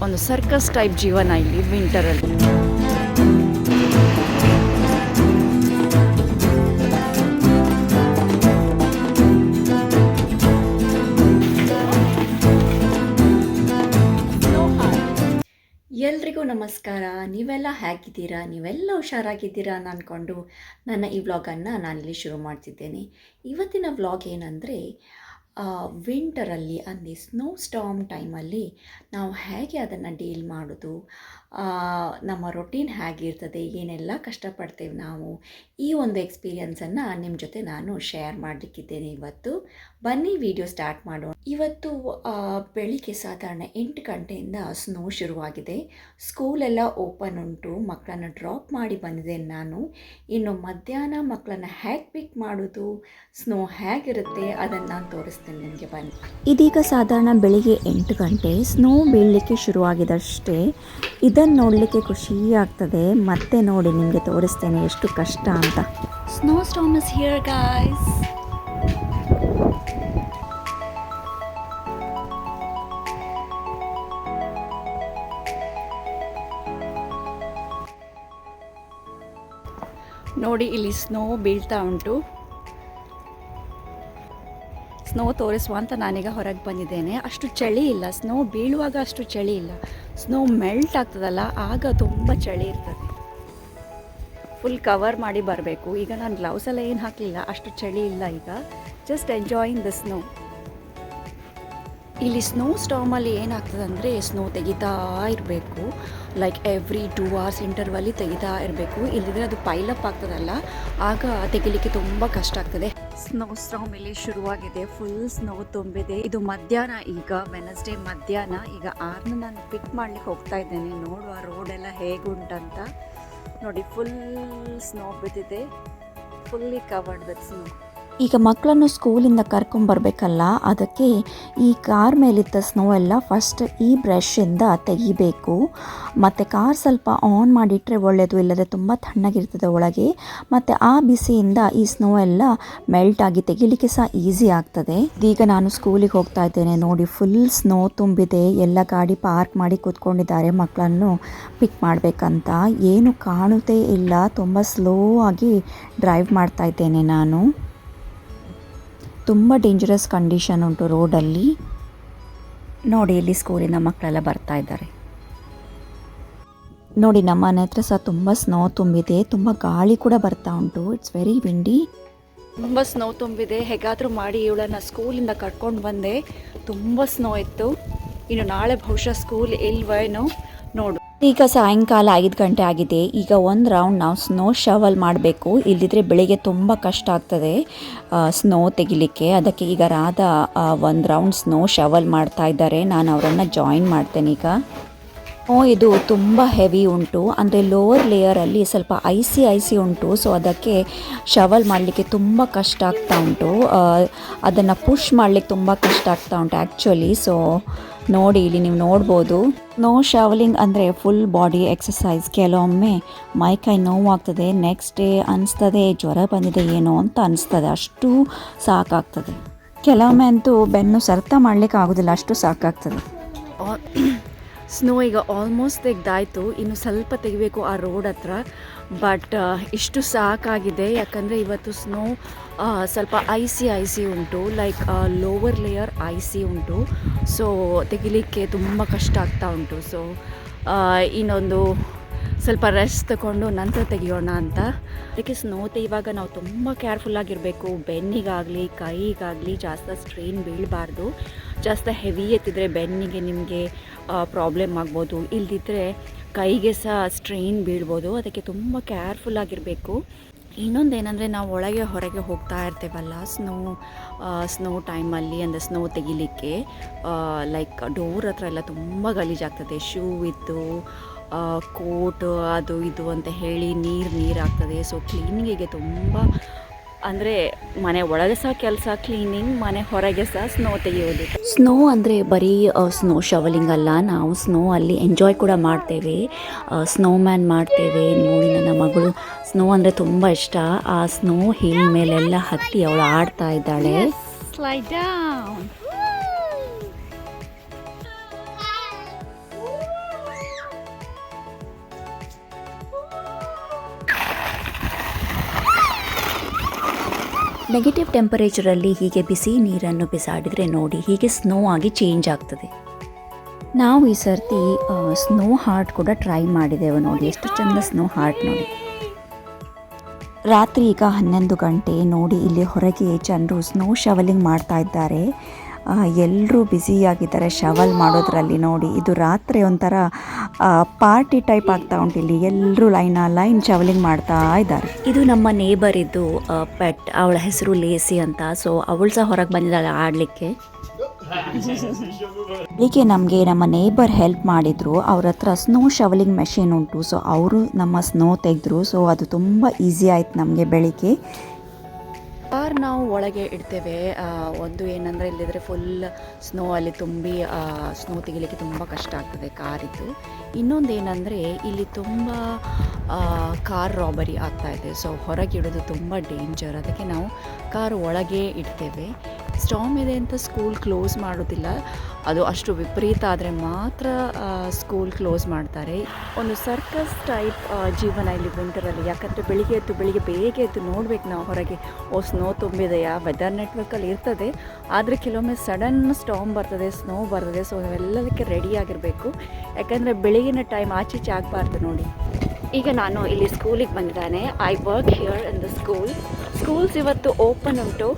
ಒಂದು circus type ಜೀವನ ಇಲ್ಲಿ ವಿಂಟರಲ್ಲಿ. ಎಲ್ರಿಗೂ ನಮಸ್ಕಾರ. ನೀವೆಲ್ಲ ಹೇಗಿದ್ದೀರಾ? ನೀವೆಲ್ಲ ಹುಷಾರಾಗಿದ್ದೀರಾ ಅಂತ ಅಂದ್ಕೊಂಡು ನನ್ನ ಈ ವ್ಲಾಗನ್ನು ನಾನಿಲ್ಲಿ ಶುರು ಮಾಡ್ತಿದ್ದೇನೆ. ಇವತ್ತಿನ ವ್ಲಾಗ್ ಏನಂದರೆ, ವಿಂಟರಲ್ಲಿ ಅಂದರೆ ಸ್ನೋ ಸ್ಟಾರ್ಮ್ ಟೈಮಲ್ಲಿ ನಾವು ಹೇಗೆ ಅದನ್ನು ಡೀಲ್ ಮಾಡೋದು, ನಮ್ಮ ರೊಟೀನ್ ಹೇಗಿರ್ತದೆ, ಏನೆಲ್ಲ ಕಷ್ಟಪಡ್ತೇವೆ ನಾವು, ಈ ಒಂದು ಎಕ್ಸ್ಪೀರಿಯನ್ಸನ್ನು ನಿಮ್ಮ ಜೊತೆ ನಾನು ಶೇರ್ ಮಾಡಲಿಕ್ಕಿದ್ದೇನೆ ಇವತ್ತು. ಬನ್ನಿ ವಿಡಿಯೋ ಸ್ಟಾರ್ಟ್ ಮಾಡೋಣ. ಇವತ್ತು ಬೆಳಿಗ್ಗೆ ಸಾಧಾರಣ 8 ಗಂಟೆಯಿಂದ ಸ್ನೋ ಶುರುವಾಗಿದೆ. ಸ್ಕೂಲೆಲ್ಲ ಓಪನ್ ಉಂಟು. ಮಕ್ಕಳನ್ನು ಡ್ರಾಪ್ ಮಾಡಿ ಬಂದಿದ್ದೇನೆ ನಾನು. ಇನ್ನು ಮಧ್ಯಾಹ್ನ ಮಕ್ಕಳನ್ನು ಹೇಗೆ ಪಿಕ್ ಮಾಡೋದು, ಸ್ನೋ ಹೇಗಿರುತ್ತೆ ಅದನ್ನು ನಾನು ತೋರಿಸ್ತೇನೆ ನಿಮಗೆ. ಬನ್ನಿ. ಇದೀಗ ಸಾಧಾರಣ ಬೆಳಿಗ್ಗೆ 8 ಗಂಟೆ. ಸ್ನೋ ಬೀಳಲಿಕ್ಕೆ ಶುರುವಾಗಿದಷ್ಟೇ. ಇದನ್ನು ನೋಡಲಿಕ್ಕೆ ಖುಷಿ ಆಗ್ತದೆ. ಮತ್ತೆ ನೋಡಿ ನಿಮಗೆ ತೋರಿಸ್ತೇನೆ ಎಷ್ಟು ಕಷ್ಟ ಅಂತ. Snow storm is here guys. ನೋಡಿ ಇಲ್ಲಿ ಸ್ನೋ ಬೀಳ್ತಾ ಉಂಟು. ಸ್ನೋ ತೋರಿಸುವ ಅಂತ ನಾನೀಗ ಹೊರಗೆ ಬಂದಿದ್ದೇನೆ. ಅಷ್ಟು ಚಳಿ ಇಲ್ಲ, ಸ್ನೋ ಬೀಳುವಾಗ ಅಷ್ಟು ಚಳಿ ಇಲ್ಲ. ಸ್ನೋ ಮೆಲ್ಟ್ ಆಗ್ತದಲ್ಲ ಆಗ ತುಂಬ ಚಳಿ ಇರ್ತದೆ. ಫುಲ್ ಕವರ್ ಮಾಡಿ ಬರಬೇಕು. ಈಗ ನಾನು ಗ್ಲೌಸ್ ಎಲ್ಲ ಏನು ಹಾಕಲಿಲ್ಲ, ಅಷ್ಟು ಚಳಿ ಇಲ್ಲ ಈಗ. Just enjoying the snow. ಇಲ್ಲಿ ಸ್ನೋ ಸ್ಟಾರ್ಮಲ್ಲಿ ಏನಾಗ್ತದೆ ಅಂದರೆ, ಸ್ನೋ ತೆಗಿತಾ ಇರಬೇಕು. ಲೈಕ್ ಎವ್ರಿ 2 hours ಇಂಟರ್ವಲ್ಲಿ ತೆಗಿತಾ ಇರಬೇಕು. ಇಲ್ಲಿದ್ರೆ ಅದು ಪೈಲಪ್ ಆಗ್ತದಲ್ಲ, ಆಗ ತೆಗಿಲಿಕ್ಕೆ ತುಂಬ ಕಷ್ಟ ಆಗ್ತದೆ. ಸ್ನೋ ಸ್ಟಾರ್ಮ್ ಇಲ್ಲಿ ಶುರುವಾಗಿದೆ. ಫುಲ್ ಸ್ನೋ ತುಂಬಿದೆ. ಇದು ಮಧ್ಯಾಹ್ನ, ಈಗ ವೆನಸ್ಡೇ ಮಧ್ಯಾಹ್ನ. ಈಗ ಆರ್ನ ನಾನು ಪಿಕ್ ಮಾಡ್ಲಿಕ್ಕೆ ಹೋಗ್ತಾ ಇದ್ದೇನೆ. ನೋಡುವ ರೋಡೆಲ್ಲ ಹೇಗುಂಟಂತ. ನೋಡಿ ಫುಲ್ ಸ್ನೋ ಬಿದ್ದಿದೆ. Fully covered with snow. ಈಗ ಮಕ್ಕಳನ್ನು ಸ್ಕೂಲಿಂದ ಕರ್ಕೊಂಬರ್ಬೇಕಲ್ಲ, ಅದಕ್ಕೆ ಈ ಕಾರ್ ಮೇಲಿದ್ದ ಸ್ನೋ ಎಲ್ಲ ಫಸ್ಟ್ ಈ ಬ್ರಷಿಂದ ತೆಗಿಬೇಕು. ಮತ್ತು ಕಾರ್ ಸ್ವಲ್ಪ ಆನ್ ಮಾಡಿಟ್ರೆ ಒಳ್ಳೆಯದು, ಇಲ್ಲದೆ ತುಂಬ ತಣ್ಣಗಿರ್ತದೆ ಒಳಗೆ. ಮತ್ತು ಆ ಬಿಸಿಯಿಂದ ಈ ಸ್ನೋ ಎಲ್ಲ ಮೆಲ್ಟ್ ಆಗಿ ತೆಗಿಲಿಕ್ಕೆ ಸಹ ಈಸಿ ಆಗ್ತದೆ. ಈಗ ನಾನು ಸ್ಕೂಲಿಗೆ ಹೋಗ್ತಾ ಇದ್ದೇನೆ. ನೋಡಿ ಫುಲ್ ಸ್ನೋ ತುಂಬಿದೆ. ಎಲ್ಲ ಗಾಡಿ ಪಾರ್ಕ್ ಮಾಡಿ ಕೂತ್ಕೊಂಡಿದ್ದಾರೆ ಮಕ್ಕಳನ್ನು ಪಿಕ್ ಮಾಡಬೇಕಂತ. ಏನು ಕಾಣುತ್ತೇ ಇಲ್ಲ. ತುಂಬ ಸ್ಲೋ ಆಗಿ ಡ್ರೈವ್ ಮಾಡ್ತಾ ಇದ್ದೇನೆ ನಾನು. ತುಂಬ ಡೇಂಜರಸ್ ಕಂಡೀಷನ್ ಉಂಟು ರೋಡಲ್ಲಿ. ನೋಡಿ ಇಲ್ಲಿ ಸ್ಕೂಲಿನ ಮಕ್ಕಳೆಲ್ಲ ಬರ್ತಾ ಇದ್ದಾರೆ. ನೋಡಿ ನಮ್ಮ ಮನೆ ಹತ್ರ ಸಹ ತುಂಬ ಸ್ನೋ ತುಂಬಿದೆ. ತುಂಬ ಗಾಳಿ ಕೂಡ ಬರ್ತಾ ಉಂಟು. It's very windy. ತುಂಬ ಸ್ನೋ ತುಂಬಿದೆ. ಹೇಗಾದರೂ ಮಾಡಿ ಇವಳನ್ನು ಸ್ಕೂಲಿಂದ ಕರ್ಕೊಂಡು ಬಂದೆ. ತುಂಬ ಸ್ನೋ ಇತ್ತು. ಇನ್ನು ನಾಳೆ ಬಹುಶಃ ಸ್ಕೂಲ್ ಇಲ್ವೇನೋ ನೋಡು. ಈಗ ಸಾಯಂಕಾಲ 5 ಗಂಟೆ ಆಗಿದೆ. ಈಗ ಒಂದು ರೌಂಡ್ ನಾವು ಸ್ನೋ ಶವಲ್ ಮಾಡಬೇಕು. ಇಲ್ಲದಿದ್ದರೆ ಬೆಳಿಗ್ಗೆ ತುಂಬ ಕಷ್ಟ ಆಗ್ತದೆ ಸ್ನೋ ತೆಗಿಲಿಕ್ಕೆ. ಅದಕ್ಕೆ ಈಗ ರಾಧಾ ಒಂದು ರೌಂಡ್ ಸ್ನೋ ಶವಲ್ ಮಾಡ್ತಾ ಇದ್ದಾರೆ. ನಾನು ಅವರನ್ನು ಜಾಯಿನ್ ಮಾಡ್ತೇನೆ ಈಗ. ಇದು ತುಂಬ ಹೆವಿ ಉಂಟು. ಅಂದರೆ ಲೋವರ್ ಲೇಯರಲ್ಲಿ ಸ್ವಲ್ಪ ಐಸಿ ಉಂಟು. ಸೊ ಅದಕ್ಕೆ ಶವಲ್ ಮಾಡಲಿಕ್ಕೆ ತುಂಬ ಕಷ್ಟ ಆಗ್ತಾ ಉಂಟು. ಅದನ್ನು ಪುಷ್ ಮಾಡಲಿಕ್ಕೆ ತುಂಬ ಕಷ್ಟ ಆಗ್ತಾ ಉಂಟು ಆ್ಯಕ್ಚುಲಿ. ಸೊ ನೋಡಿ ಇಲ್ಲಿ ನೀವು ನೋಡ್ಬೋದು. ಸ್ನೋ ಶವಲಿಂಗ್ ಅಂದರೆ ಫುಲ್ ಬಾಡಿ ಎಕ್ಸಸೈಸ್. ಕೆಲವೊಮ್ಮೆ ಮೈಕೈ ನೋವಾಗ್ತದೆ. ನೆಕ್ಸ್ಟ್ ಡೇ ಅನಿಸ್ತದೆ ಜ್ವರ ಬಂದಿದೆ ಏನೋ ಅಂತ ಅನಿಸ್ತದೆ. ಅಷ್ಟು ಸಾಕಾಗ್ತದೆ. ಕೆಲವೊಮ್ಮೆ ಅಂತೂ ಬೆನ್ನು ಸರಿತ ಮಾಡಲಿಕ್ಕೆ ಆಗೋದಿಲ್ಲ, ಅಷ್ಟು ಸಾಕಾಗ್ತದೆ. ಸ್ನೋ ಈಗ ಆಲ್ಮೋಸ್ಟ್ ತೆಗ್ದಾಯಿತು. ಇನ್ನು ಸ್ವಲ್ಪ ತೆಗಿಬೇಕು ಆ ರೋಡ್ ಹತ್ರ. ಬಟ್ ಇಷ್ಟು ಸಾಕಾಗಿದೆ. ಯಾಕಂದರೆ ಇವತ್ತು ಸ್ನೋ ಸ್ವಲ್ಪ ಐಸಿ ಉಂಟು. ಲೈಕ್ ಲೋವರ್ ಲೇಯರ್ ಐಸಿ ಉಂಟು. ಸೊ ತೆಗಿಲಿಕ್ಕೆ ತುಂಬ ಕಷ್ಟ ಆಗ್ತಾ ಉಂಟು. ಸೊ ಇನ್ನೊಂದು ಸ್ವಲ್ಪ ರೆಸ್ಟ್ ತಗೊಂಡು ನಂತರ ತೆಗಿಯೋಣ ಅಂತ. ಅದಕ್ಕೆ ಸ್ನೋ ತೆಗೆಯುವಾಗ ನಾವು ತುಂಬ ಕೇರ್ಫುಲ್ಲಾಗಿರಬೇಕು. ಬೆನ್ನಿಗಾಗಲಿ ಕೈಗಾಗಲಿ ಜಾಸ್ತಿ ಸ್ಟ್ರೈನ್ ಬೀಳಬಾರ್ದು. ಜಾಸ್ತಿ ಹೆವಿ ಎತ್ತಿದ್ರೆ ಬೆನ್ನಿಗೆ ನಿಮಗೆ ಪ್ರಾಬ್ಲಮ್ ಆಗ್ಬೋದು. ಇಲ್ಲದಿದ್ದರೆ ಕೈಗೆ ಸಹ ಸ್ಟ್ರೈನ್ ಬೀಳ್ಬೋದು. ಅದಕ್ಕೆ ತುಂಬ ಕೇರ್ಫುಲ್ಲಾಗಿರಬೇಕು. ಇನ್ನೊಂದೇನೆಂದರೆ ನಾವು ಒಳಗೆ ಹೊರಗೆ ಹೋಗ್ತಾ ಇರ್ತೇವಲ್ಲ ಸ್ನೋ ಟೈಮಲ್ಲಿ, ಅಂದರೆ ಸ್ನೋ ತೆಗಿಲಿಕ್ಕೆ ಲೈಕ್ ಡೋರ್ ಹತ್ರ ಎಲ್ಲ ತುಂಬ ಗಲೀಜಾಗ್ತದೆ. ಶೂ ಇದ್ದು ಕೋಟ್ ಅದು ಇದು ಅಂತ ಹೇಳಿ ನೀರಾಗ್ತದೆ. ಸೊ ಕ್ಲೀನಿಂಗಿಗೆ ತುಂಬ ಅಂದರೆ ಮನೆ ಒಳಗೆ ಸಹ ಕೆಲಸ ಕ್ಲೀನಿಂಗ್, ಮನೆ ಹೊರಗೆ ಸಹ ಸ್ನೋ ತೆಗೆಯೋದು. ಸ್ನೋ ಅಂದರೆ ಬರೀ ಸ್ನೋ ಶವಲಿಂಗ್ ಅಲ್ಲ, ನಾವು ಸ್ನೋ ಅಲ್ಲಿ ಎಂಜಾಯ್ ಕೂಡ ಮಾಡ್ತೇವೆ. ಸ್ನೋಮ್ಯಾನ್ ಮಾಡ್ತೇವೆ. ನೋಡಿ ನನ್ನ ಮಗಳು ಸ್ನೋ ಅಂದರೆ ತುಂಬ ಇಷ್ಟ. ಆ ಸ್ನೋ ಹಿಲ್ ಮೇಲೆಲ್ಲ ಹತ್ತಿ ಅವಳು ಆಡ್ತಾ ಇದ್ದಾಳೆ. Slide down. ನೆಗೆಟಿವ್ ಟೆಂಪರೇಚರಲ್ಲಿ ಹೀಗೆ ಬಿಸಿ ನೀರನ್ನು ಬಿಸಾಡಿದರೆ ನೋಡಿ ಹೀಗೆ ಸ್ನೋ ಆಗಿ ಚೇಂಜ್ ಆಗ್ತದೆ. ನಾವು ಈ ಸರ್ತಿ ಸ್ನೋ ಹಾರ್ಟ್ ಕೂಡ ಟ್ರೈ ಮಾಡಿದೆವು. ನೋಡಿ ಎಷ್ಟು ಚಂದ ಸ್ನೋ ಹಾರ್ಟ್ ನೋಡಿ. ರಾತ್ರಿ ಈಗ 11 ಗಂಟೆ. ನೋಡಿ ಇಲ್ಲಿ ಹೊರಗೆ ಜನರು ಸ್ನೋ ಶವಲಿಂಗ್ ಮಾಡ್ತಾ ಇದ್ದಾರೆ. ಎಲ್ಲರೂ ಬ್ಯುಸಿಯಾಗಿದ್ದಾರೆ ಶವಲ್ ಮಾಡೋದ್ರಲ್ಲಿ. ನೋಡಿ ಇದು ರಾತ್ರಿ ಒಂಥರ ಪಾರ್ಟಿ ಟೈಪ್ ಆಗ್ತಾ ಉಂಟು. ಇಲ್ಲಿ ಎಲ್ಲರೂ ಲೈನ್ ಶವಲಿಂಗ್ ಮಾಡ್ತಾ ಇದ್ದಾರೆ. ಇದು ನಮ್ಮ ನೇಬರ್ ಇದ್ದು ಪೆಟ್, ಅವಳ ಹೆಸರು ಲೇಸಿ ಅಂತ. ಸೊ ಅವಳು ಸಹ ಹೊರಗೆ ಬಂದಿದ್ದಾಳೆ ಆಡಲಿಕ್ಕೆ. ಬೆಳಿಗ್ಗೆ ನಮಗೆ ನಮ್ಮ ನೇಬರ್ ಹೆಲ್ಪ್ ಮಾಡಿದರು. ಅವ್ರ ಹತ್ರ ಸ್ನೋ ಶವಲಿಂಗ್ ಮೆಷಿನ್ ಉಂಟು. ಸೊ ಅವರು ನಮ್ಮ ಸ್ನೋ ತೆಗೆದ್ರು. ಸೊ ಅದು ತುಂಬ ಈಸಿ ಆಯ್ತು ನಮಗೆ ಬೆಳಿಗ್ಗೆ. ಕಾರ್ ನಾವು ಒಳಗೆ ಇಡ್ತೇವೆ. ಒಂದು ಏನಂದರೆ ಇಲ್ಲಿದ್ರೆ ಫುಲ್ ಸ್ನೋ ಅಲ್ಲಿ ತುಂಬಿ ಸ್ನೋ ತೆಗಿಲಿಕ್ಕೆ ತುಂಬ ಕಷ್ಟ ಆಗ್ತದೆ ಕಾರಿದ್ದು. ಇನ್ನೊಂದು ಏನಂದರೆ ಇಲ್ಲಿ ತುಂಬ ಕಾರ್ ರಾಬರಿ ಆಗ್ತಾಯಿದೆ. ಸೊ ಹೊರಗೆ ಇಡೋದು ತುಂಬ ಡೇಂಜರ್. ಅದಕ್ಕೆ ನಾವು ಕಾರ್ ಒಳಗೆ ಇಡ್ತೇವೆ. ಸ್ಟಾರ್ಮ್ ಇದೆ ಅಂತ ಸ್ಕೂಲ್ ಕ್ಲೋಸ್ ಮಾಡೋದಿಲ್ಲ. ಅದು ಅಷ್ಟು ವಿಪರೀತ ಆದರೆ ಮಾತ್ರ ಸ್ಕೂಲ್ ಕ್ಲೋಸ್ ಮಾಡ್ತಾರೆ. ಒಂದು ಸರ್ಕಸ್ ಟೈಪ್ ಜೀವನ ಇಲ್ಲಿ ವಿಂಟರಲ್ಲಿ. ಯಾಕಂದರೆ ಬೆಳಿಗ್ಗೆ ಬೇಗ ಎದ್ದು ನೋಡ್ಬೇಕು ನಾವು ಹೊರಗೆ. ಸ್ನೋ ತುಂಬಿದೆಯಾ, ವೆದರ್ ನೆಟ್ವರ್ಕಲ್ಲಿ ಇರ್ತದೆ. ಆದರೆ ಕೆಲವೊಮ್ಮೆ ಸಡನ್ ಸ್ಟಾರ್ಮ್ ಬರ್ತದೆ, ಸ್ನೋ ಬರ್ತದೆ. ಸೊ ಇವೆಲ್ಲದಕ್ಕೆ ರೆಡಿ ಆಗಿರಬೇಕು. ಯಾಕಂದರೆ ಬೆಳಗಿನ ಟೈಮ್ ಆಚೀಚೆ ಆಗಬಾರ್ದು ನೋಡಿ. ಈಗ ನಾನು ಇಲ್ಲಿ ಸ್ಕೂಲಿಗೆ ಬಂದಿದ್ದಾನೆ. I work here in the schools ಇವತ್ತು ಓಪನ್ ಉಂಟು.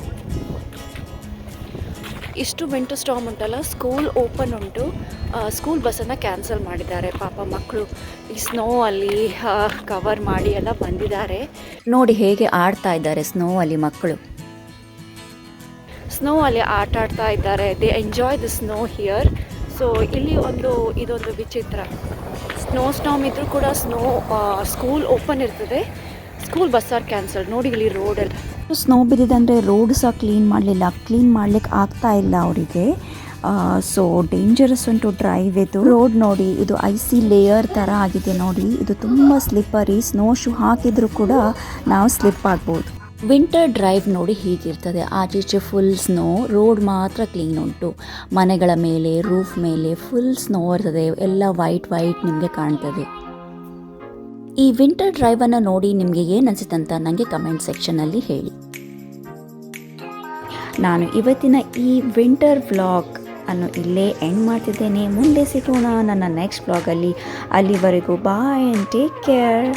ಇಷ್ಟು ವಿಂಟರ್ ಸ್ಟಾರ್ಮ್ ಉಂಟಲ್ಲ, ಸ್ಕೂಲ್ ಓಪನ್ ಉಂಟು. ಸ್ಕೂಲ್ ಬಸ್ಸನ್ನು ಕ್ಯಾನ್ಸಲ್ ಮಾಡಿದ್ದಾರೆ. ಪಾಪ ಮಕ್ಕಳು ಈ ಸ್ನೋ ಅಲ್ಲಿ ಕವರ್ ಮಾಡಿ ಎಲ್ಲ ಬಂದಿದ್ದಾರೆ. ನೋಡಿ ಹೇಗೆ ಆಡ್ತಾ ಇದ್ದಾರೆ ಸ್ನೋ ಅಲ್ಲಿ ಮಕ್ಕಳು. ಸ್ನೋ ಅಲ್ಲಿ ಆಟ ಆಡ್ತಾ ಇದ್ದಾರೆ. They enjoy the snow here. So ಇಲ್ಲಿ ಇದೊಂದು ವಿಚಿತ್ರ. ಸ್ನೋ ಸ್ಟಾರ್ಮ್ ಇದ್ರೂ ಕೂಡ ಸ್ಕೂಲ್ ಓಪನ್ ಇರ್ತದೆ. School bus are cancel. ನೋಡಿ ಇಲ್ಲಿ ರೋಡಲ್ಲಿ ಸ್ನೋ ಬಿದ್ದಿದೆ ಅಂದರೆ ರೋಡ್ ಸಹ ಕ್ಲೀನ್ ಮಾಡಲಿಕ್ಕೆ ಆಗ್ತಾ ಇಲ್ಲ ಅವರಿಗೆ. ಸೊ ಡೇಂಜರಸ್ ಉಂಟು ಡ್ರೈವ್ ಇದು. ರೋಡ್ ನೋಡಿ ಇದು ಐಸಿ ಲೇಯರ್ ಥರ ಆಗಿದೆ ನೋಡಿ. ಇದು ತುಂಬ ಸ್ಲಿಪ್ಪರಿ. ಸ್ನೋ ಶೂ ಹಾಕಿದರೂ ಕೂಡ ನಾವು ಸ್ಲಿಪ್ ಆಗ್ಬೋದು. ವಿಂಟರ್ ಡ್ರೈವ್ ನೋಡಿ ಹೀಗಿರ್ತದೆ. ಆಚೀಚೆ ಫುಲ್ ಸ್ನೋ, ರೋಡ್ ಮಾತ್ರ ಕ್ಲೀನ್ ಉಂಟು. ಮನೆಗಳ ಮೇಲೆ, ರೂಫ್ ಮೇಲೆ ಫುಲ್ ಸ್ನೋ ಇರ್ತದೆ. ಎಲ್ಲ ವೈಟ್ ನಿಮಗೆ ಕಾಣ್ತದೆ. ಈ ವಿಂಟರ್ ಡ್ರೈವನ್ನು ನೋಡಿ ನಿಮಗೆ ಏನು ಅನಿಸುತ್ತಂತ ನನಗೆ ಕಮೆಂಟ್ ಸೆಕ್ಷನಲ್ಲಿ ಹೇಳಿ. ನಾನು ಇವತ್ತಿನ ಈ ವಿಂಟರ್ ವ್ಲಾಗ್ ಅನ್ನು ಇಲ್ಲೇ ಎಂಡ್ ಮಾಡ್ತಿದ್ದೇನೆ. ಮುಂದೆ ಸಿಗೋಣ ನನ್ನ ನೆಕ್ಸ್ಟ್ ವ್ಲಾಗಲ್ಲಿ. ಅಲ್ಲಿವರೆಗೂ ಬಾಯ್ ಆ್ಯಂಡ್ ಟೇಕ್ ಕೇರ್.